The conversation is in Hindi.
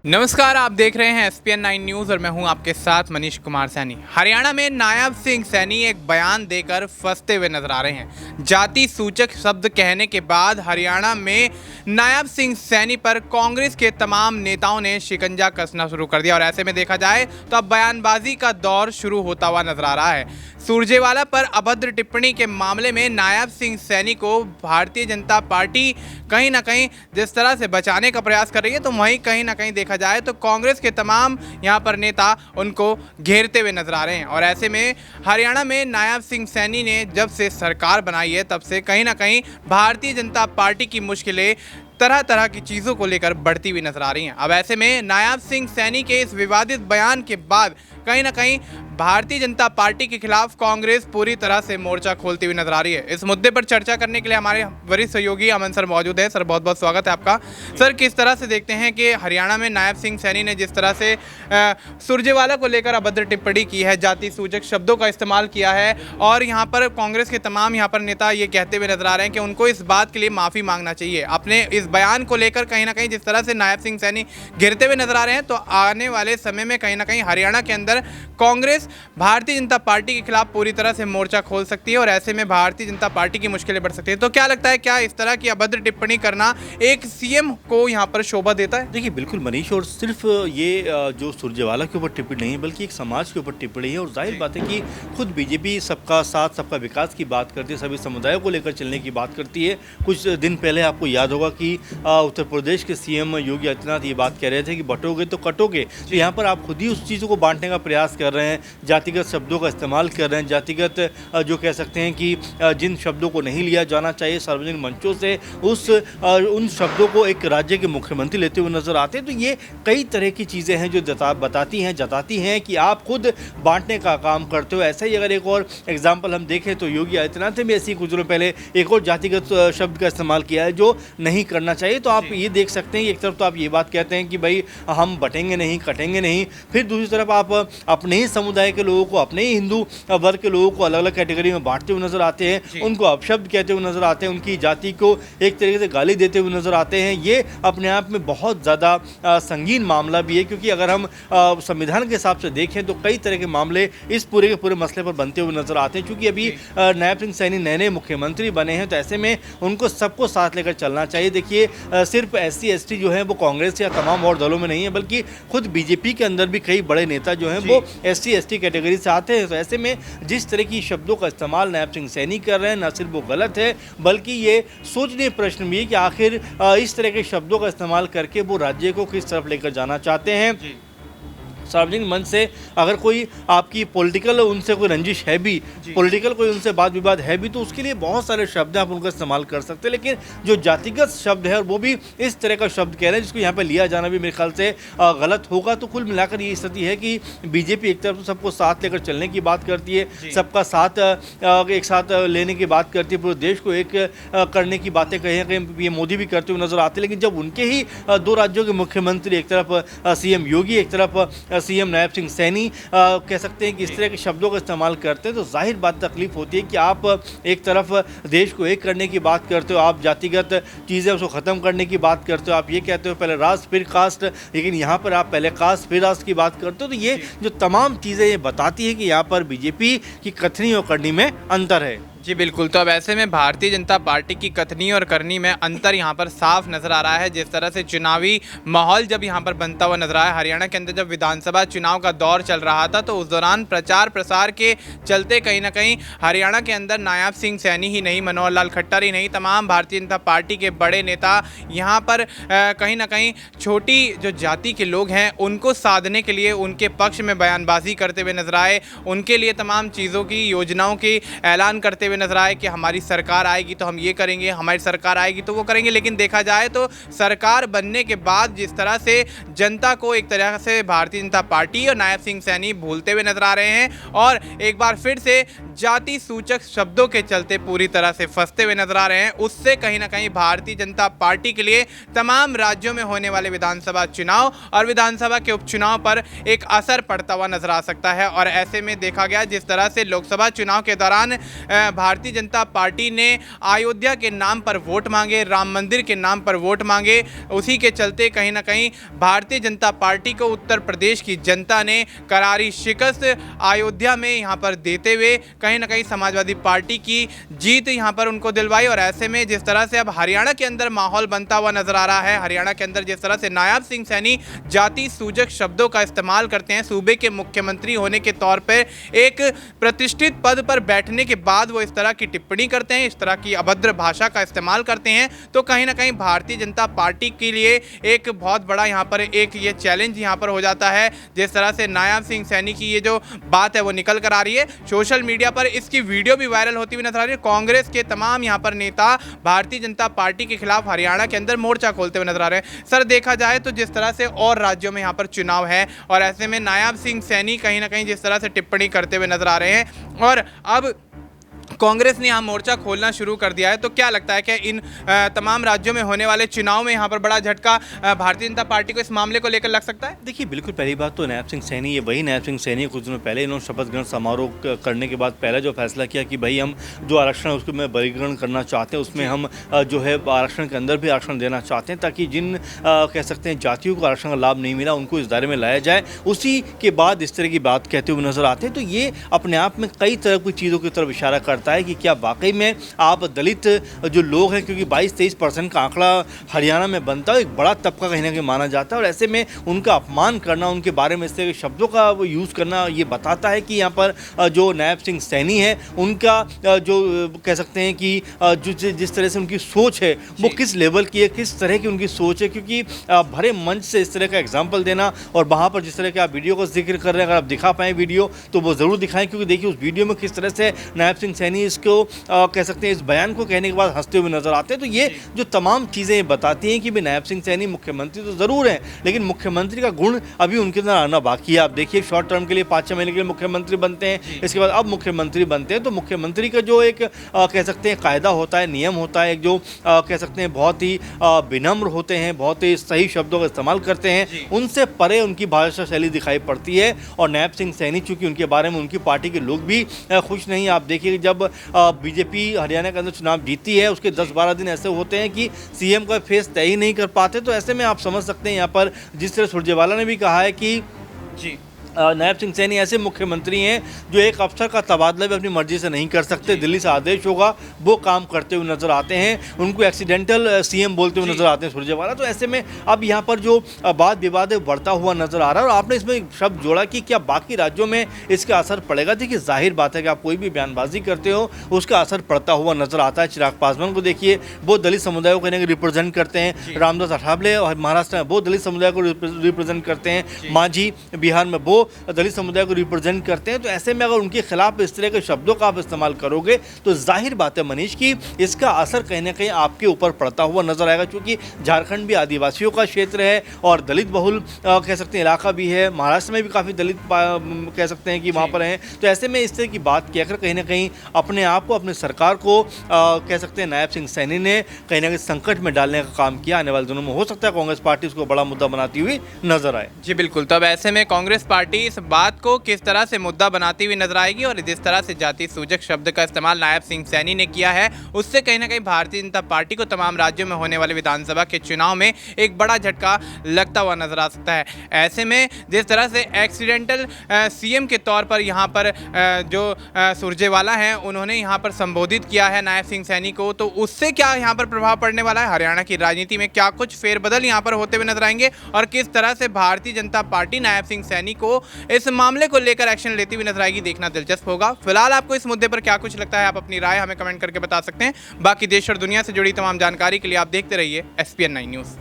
नमस्कार, आप देख रहे हैं SPN 9 न्यूज़ और मैं हूं आपके साथ मनीष कुमार सैनी। हरियाणा में नायब सिंह सैनी एक बयान देकर फंसते हुए नजर आ रहे हैं। जाति सूचक शब्द कहने के बाद हरियाणा में नायब सिंह सैनी पर कांग्रेस के तमाम नेताओं ने शिकंजा कसना शुरू कर दिया और ऐसे में देखा जाए तो अब बयानबाजी का दौर शुरू होता हुआ नजर आ रहा है। सुरजेवाला पर अभद्र टिप्पणी के मामले में नायब सिंह सैनी को भारतीय जनता पार्टी कहीं ना कहीं जिस तरह से बचाने का प्रयास कर रही है, तो वहीं कहीं ना कहीं देखा जाए तो कांग्रेस के तमाम यहां पर नेता उनको घेरते हुए नजर आ रहे हैं। और ऐसे में हरियाणा में नायब सिंह सैनी ने जब से सरकार बनाई है तब से कहीं ना कहीं भारतीय जनता पार्टी की मुश्किलें तरह तरह की चीज़ों को लेकर बढ़ती हुई नजर आ रही हैं। अब ऐसे में नायब सिंह सैनी के इस विवादित बयान के बाद कहीं ना कहीं भारतीय जनता पार्टी के खिलाफ कांग्रेस पूरी तरह से मोर्चा खोलती हुई नजर आ रही है। इस मुद्दे पर चर्चा करने के लिए हमारे वरिष्ठ सहयोगी अमन सर मौजूद हैं। सर, बहुत बहुत स्वागत है आपका। सर, किस तरह से देखते हैं कि हरियाणा में नायब सिंह सैनी ने जिस तरह से सुरजेवाला को लेकर अभद्र टिप्पणी की है, जाति सूचक शब्दों का इस्तेमाल किया है और यहाँ पर कांग्रेस के तमाम यहाँ पर नेता ये कहते हुए नजर आ रहे हैं कि उनको इस बात के लिए माफ़ी मांगना चाहिए। अपने इस बयान को लेकर कहीं ना कहीं जिस तरह से नायब सिंह सैनी घिरते हुए नजर आ रहे हैं, तो आने वाले समय में कहीं ना कहीं हरियाणा के अंदर कांग्रेस भारतीय जनता पार्टी के खिलाफ पूरी तरह से मोर्चा खोल सकती है और ऐसे में भारतीय जनता पार्टी की मुश्किलें बढ़ सकती है। तो क्या लगता है, क्या इस तरह की अभद्र टिप्पणी करना एक सीएम को यहाँ पर शोभा देता है? देखिए, बिल्कुल मनीष, और सिर्फ ये जो सुरजेवाला के ऊपर टिप्पणी नहीं है बल्कि एक समाज के ऊपर टिप्पणी है। और जाहिर बात है कि खुद बीजेपी सबका साथ सबका विकास की बात करती है, सभी समुदायों को लेकर चलने की बात करती है। कुछ दिन पहले आपको याद होगा कि उत्तर प्रदेश के सीएम योगी आदित्यनाथ ये बात कह रहे थे कि बटोगे तो कटोगे। तो यहाँ पर आप खुद ही उस चीज़ों को बांटने का प्रयास कर रहे हैं, जातिगत शब्दों का इस्तेमाल कर रहे हैं, जातिगत जो कह सकते हैं कि जिन शब्दों को नहीं लिया जाना चाहिए सार्वजनिक मंचों से, उन शब्दों को एक राज्य के मुख्यमंत्री लेते हुए नजर आते हैं। तो ये कई तरह की चीज़ें हैं जो जताती हैं कि आप खुद बांटने का काम करते हो। ऐसा ही अगर एक और एग्जाम्पल हम देखें तो योगी आदित्यनाथ ने भी ऐसी कुछ दिनों पहले एक और जातिगत शब्द का इस्तेमाल किया है जो नहीं करना चाहिए। तो आप ये देख सकते हैं, एक तरफ तो आप ये बात कहते हैं कि भाई हम बटेंगे नहीं, कटेंगे नहीं, फिर दूसरी तरफ आप अपने ही समुदाय के लोगों को, अपने ही हिंदू वर्ग के लोगों को अलग अलग कैटेगरी में बांटते हुए नजर आते हैं, उनको अपशब्द कहते हुए नजर आते हैं, उनकी जाति को एक तरीके से गाली देते हुए नजर आते हैं। ये अपने आप में बहुत ज़्यादा संगीन मामला भी है, क्योंकि अगर हम संविधान के हिसाब से देखें तो कई तरह के मामले इस पूरे के पूरे मसले पर बनते हुए नजर आते हैं। क्योंकि अभी नायब सिंह सैनी नए मुख्यमंत्री बने हैं, तो ऐसे में उनको सबको साथ लेकर चलना चाहिए। देखिए, सिर्फ SC ST जो है वो कांग्रेस या तमाम और दलों में नहीं है, बल्कि खुद बीजेपी के अंदर भी कई बड़े नेता जो हैं वो SC ST कैटेगरी से आते हैं। तो ऐसे में जिस तरह की शब्दों का इस्तेमाल नायब सिंह सैनी कर रहे हैं, न सिर्फ वो गलत है बल्कि ये सोचनीय प्रश्न भी है कि आखिर इस तरह के शब्दों का इस्तेमाल करके वो राज्य को किस तरफ लेकर जाना चाहते हैं। सार्वजनिक मंच से अगर कोई आपकी पॉलिटिकल उनसे कोई रंजिश है भी, पॉलिटिकल कोई उनसे वाद विवाद है भी, तो उसके लिए बहुत सारे शब्द आप उनका इस्तेमाल कर सकते हैं। लेकिन जो जातिगत शब्द है और वो भी इस तरह का शब्द कह रहे हैं जिसको यहाँ पे लिया जाना भी मेरे ख्याल से गलत होगा। तो कुल मिलाकर ये स्थिति है कि बीजेपी एक तरफ तो सबको साथ लेकर चलने की बात करती है, सबका साथ एक साथ लेने की बात करती है, पूरे देश को एक करने की बातें कहीं ना कहीं ये मोदी भी करते हुए नजर आते हैं। लेकिन जब उनके ही दो राज्यों के मुख्यमंत्री, एक तरफ CM योगी, एक तरफ CM नायब सिंह सैनी कह सकते हैं कि इस तरह के शब्दों का इस्तेमाल करते हैं, तो जाहिर बात तकलीफ होती है कि आप एक तरफ देश को एक करने की बात करते हो, आप जातिगत चीज़ें उसको ख़त्म करने की बात करते हो, आप ये कहते हो पहले राष्ट्र फिर कास्ट, लेकिन यहाँ पर आप पहले कास्ट फिर राष्ट्र की बात करते हो। तो ये जो तमाम चीज़ें ये बताती है कि यहाँ पर बीजेपी की कथनी और करनी में अंतर है। जी बिल्कुल। तो अब ऐसे में भारतीय जनता पार्टी की कथनी और करनी में अंतर यहाँ पर साफ नजर आ रहा है। जिस तरह से चुनावी माहौल जब यहाँ पर बनता हुआ नजर आया, हरियाणा के अंदर जब विधानसभा चुनाव का दौर चल रहा था, तो उस दौरान प्रचार प्रसार के चलते कहीं ना कहीं हरियाणा के अंदर नायब सिंह सैनी ही नहीं, मनोहर लाल खट्टर ही नहीं, तमाम भारतीय जनता पार्टी के बड़े नेता यहाँ पर कहीं ना कहीं छोटी जो जाति के लोग हैं उनको साधने के लिए उनके पक्ष में बयानबाजी करते हुए नजर आए, उनके लिए तमाम चीज़ों की, योजनाओं की ऐलान करते हुए नजर आए कि हमारी सरकार आएगी तो हम ये करेंगे, हमारी सरकार आएगी तो वो करेंगे। लेकिन देखा जाए तो सरकार बनने के बाद जिस तरह से जनता को एक तरह से भारतीय जनता पार्टी और नायब सिंह सैनी भूलते हुए नजर आ रहे हैं और एक बार फिर से जाति सूचक शब्दों के चलते पूरी तरह से फंसते हुए नजर आ रहे हैं, उससे कहीं ना कहीं भारतीय जनता पार्टी के लिए तमाम राज्यों में होने वाले विधानसभा चुनाव और विधानसभा के उपचुनाव पर एक असर पड़ता हुआ नजर आ सकता है। और ऐसे में देखा गया जिस तरह से लोकसभा चुनाव के दौरान भारतीय जनता पार्टी ने अयोध्या के नाम पर वोट मांगे, राम मंदिर के नाम पर वोट मांगे। उसी के चलते कहीं ना कहीं भारतीय जनता पार्टी को उत्तर प्रदेश की जनता ने करारी शिकस्त अयोध्या में यहाँ पर देते हुए कहीं ना कहीं समाजवादी पार्टी की जीत यहाँ पर उनको दिलवाई। और ऐसे में जिस तरह से अब हरियाणा के अंदर माहौल बनता हुआ नजर आ रहा है, हरियाणा के अंदर जिस तरह से नायाब सिंह सैनी जाति सूचक शब्दों का इस्तेमाल करते हैं, सूबे के मुख्यमंत्री होने के तौर पर एक प्रतिष्ठित पद पर बैठने के बाद वो इस तरह की टिप्पणी करते हैं, इस तरह की अभद्र भाषा का इस्तेमाल करते हैं, तो कहीं ना कहीं भारतीय जनता पार्टी के लिए एक बहुत बड़ा यहाँ पर एक ये चैलेंज यहाँ पर हो जाता है। जिस तरह से नायाब सिंह सैनी की ये जो बात है वो निकल कर आ रही है सोशल मीडिया पर, इसकी वीडियो भी वायरल होती हुई नजर आ रही है। कांग्रेस के तमाम यहाँ पर नेता भारतीय जनता पार्टी के खिलाफ हरियाणा के अंदर मोर्चा खोलते हुए नजर आ रहे हैं। सर, देखा जाए तो जिस तरह से और राज्यों में यहाँ पर चुनाव है और ऐसे में नायाब सिंह सैनी कहीं ना कहीं जिस तरह से टिप्पणी करते हुए नजर आ रहे हैं और अब कांग्रेस ने यहाँ मोर्चा खोलना शुरू कर दिया है, तो क्या लगता है कि इन तमाम राज्यों में होने वाले चुनाव में यहाँ पर बड़ा झटका भारतीय जनता पार्टी को इस मामले को लेकर लग सकता है? देखिए, बिल्कुल पहली बात तो नायब सिंह सैनी, ये वही नायब सिंह सैनी कुछ दिनों पहले इन्होंने शपथ ग्रहण समारोह करने के बाद पहला जो फैसला किया कि भाई हम जो आरक्षण है उसको में बहिष्करण करना चाहते हैं, उसमें हम जो है आरक्षण के अंदर भी आरक्षण देना चाहते हैं ताकि जिन कह सकते हैं जातियों को आरक्षण का लाभ नहीं मिला उनको इस दायरे में लाया जाए। उसी के बाद इस तरह की बात कहते हुए नजर आते हैं, तो ये अपने आप में कई तरह की चीज़ों की तरफ इशारा करता है कि क्या वाकई में आप दलित जो लोग हैं, क्योंकि 22-23% का आंकड़ा हरियाणा में बनता है, एक बड़ा तबका कहीं ना कहीं माना जाता है और ऐसे में उनका अपमान करना, उनके बारे में इस तरह के शब्दों का वो यूज़ करना, ये बताता है कि यहाँ पर जो नायब सिंह सैनी है उनका जो कह सकते हैं कि जो जिस तरह से उनकी सोच है वो किस लेवल की है, किस तरह की उनकी सोच है। क्योंकि भरे मंच से इस तरह का एग्जाम्पल देना और वहाँ पर जिस तरह के आप वीडियो का जिक्र कर रहे हैं, अगर आप दिखा पाएँ वीडियो तो वो ज़रूर दिखाएं, क्योंकि देखिए उस वीडियो में किस तरह से नायब सिंह सैनी इसको कह सकते हैं इस बयान को कहने के बाद हंसते हुए नजर आते हैं। तो ये जो तमाम चीज़ें बताती हैं कि भाई नायब सिंह सैनी मुख्यमंत्री तो ज़रूर हैं, लेकिन मुख्यमंत्री का गुण अभी उनके अंदर आना बाकी है। आप देखिए, शॉर्ट टर्म के लिए 5-6 महीने के लिए मुख्यमंत्री बनते हैं, इसके बाद अब मुख्यमंत्री बनते हैं, तो मुख्यमंत्री का जो एक कह सकते हैं कायदा होता है, नियम होता है, एक जो कह सकते हैं बहुत ही विनम्र होते हैं, बहुत ही सही शब्दों का इस्तेमाल करते हैं, उनसे परे उनकी भाषा शैली दिखाई पड़ती है। और नायब सिंह सैनी चूँकि उनके बारे में उनकी पार्टी के लोग भी खुश नहीं। आप देखिए, जब बीजेपी हरियाणा के अंदर चुनाव जीती है उसके 10-12 दिन ऐसे होते हैं कि सीएम का फेस तय ही नहीं कर पाते, तो ऐसे में आप समझ सकते हैं यहाँ पर जिस तरह सुरजेवाला ने भी कहा है कि जी नायब सिंह सैनी ऐसे मुख्यमंत्री हैं जो एक अफसर का तबादला भी अपनी मर्जी से नहीं कर सकते, दिल्ली से आदेश होगा वो काम करते हुए नजर आते हैं, उनको एक्सीडेंटल सीएम बोलते हुए नजर आते हैं सुरजेवाला। तो ऐसे में अब यहाँ पर जो वाद विवाद है बढ़ता हुआ नजर आ रहा है और आपने इसमें एक शब्द जोड़ा कि क्या बाकी राज्यों में इसका असर पड़ेगा। देखिए, जाहिर बात है कि आप कोई भी बयानबाजी करते हो उसका असर पड़ता हुआ नजर आता है। चिराग पासवान को देखिए, वो दलित समुदाय को कहीं रिप्रेजेंट करते हैं, रामदास अठावले और महाराष्ट्र में वो दलित समुदाय को रिप्रेजेंट करते हैं, मांझी बिहार में वो दलित समुदाय को रिप्रेजेंट करते हैं। तो ऐसे में अगर उनके खिलाफ इस तरह के शब्दों का आप इस्तेमाल करोगे तो जाहिर बात है मनीष की इसका असर कहीं ना कहीं आपके ऊपर पड़ता हुआ नजर आएगा, क्योंकि झारखंड भी आदिवासियों का क्षेत्र है और दलित बहुल कह सकते हैं इलाका भी है, महाराष्ट्र में भी काफ़ी दलित कह सकते हैं कि वहाँ पर हैं। तो ऐसे में इस तरह की बात कहकर कहीं ना कहीं अपने आप को, अपने सरकार को कह सकते हैं नायब सिंह सैनी ने कहीं ना कहीं संकट में डालने का काम किया। आने वाले दिनों में हो सकता है कांग्रेस पार्टी उसको बड़ा मुद्दा बनाती हुई नजर आए। जी बिल्कुल, तब ऐसे में कांग्रेस पार्टी इस बात को किस तरह से मुद्दा बनाती हुई नजर आएगी और जिस तरह से जाति सूचक शब्द का इस्तेमाल नायब सिंह सैनी ने किया है उससे कहीं ना कहीं भारतीय जनता पार्टी को तमाम राज्यों में होने वाले विधानसभा के चुनाव में एक बड़ा झटका लगता हुआ नजर आ सकता है। ऐसे में जिस तरह से एक्सीडेंटल सीएम के तौर पर यहाँ पर जो सुरजेवाला हैं उन्होंने यहाँ पर संबोधित किया है नायब सिंह सैनी को, तो उससे क्या यहाँ पर प्रभाव पड़ने वाला है, हरियाणा की राजनीति में क्या कुछ फेरबदल यहाँ पर होते हुए नजर आएंगे और किस तरह से भारतीय जनता पार्टी नायब सिंह सैनी को इस मामले को लेकर एक्शन लेती हुई नजर आएगी, देखना दिलचस्प होगा। फिलहाल आपको इस मुद्दे पर क्या कुछ लगता है, आप अपनी राय हमें कमेंट करके बता सकते हैं। बाकी देश और दुनिया से जुड़ी तमाम जानकारी के लिए आप देखते रहिए SPN9 न्यूज़।